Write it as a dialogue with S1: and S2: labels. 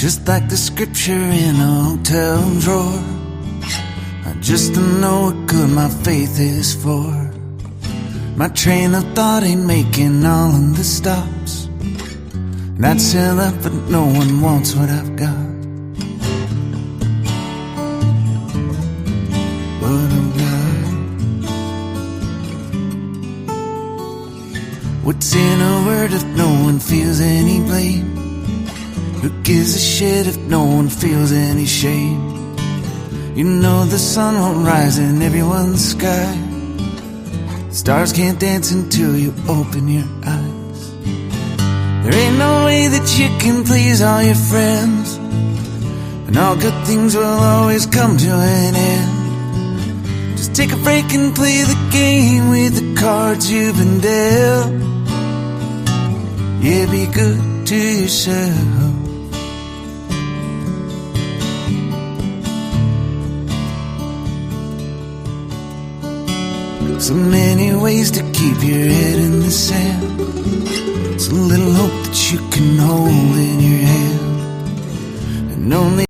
S1: just like the scripture in a hotel drawer. I just don't know what good my faith is for. My train of thought ain't making all of the stops, and I'd sell up, but no one wants what I've got. What I've got. What's in a word if no one feels any blame? Who gives a shit if no one feels any shame? You know the sun won't rise in everyone's sky. Stars can't dance until you open your eyes. There ain't no way that you can please all your friends, and all good things will always come to an end. Just take a break and play the game with the cards you've been dealt. Yeah, be good to yourself. So many ways to keep your head in the sand, so little hope that you can hold in your hand, and only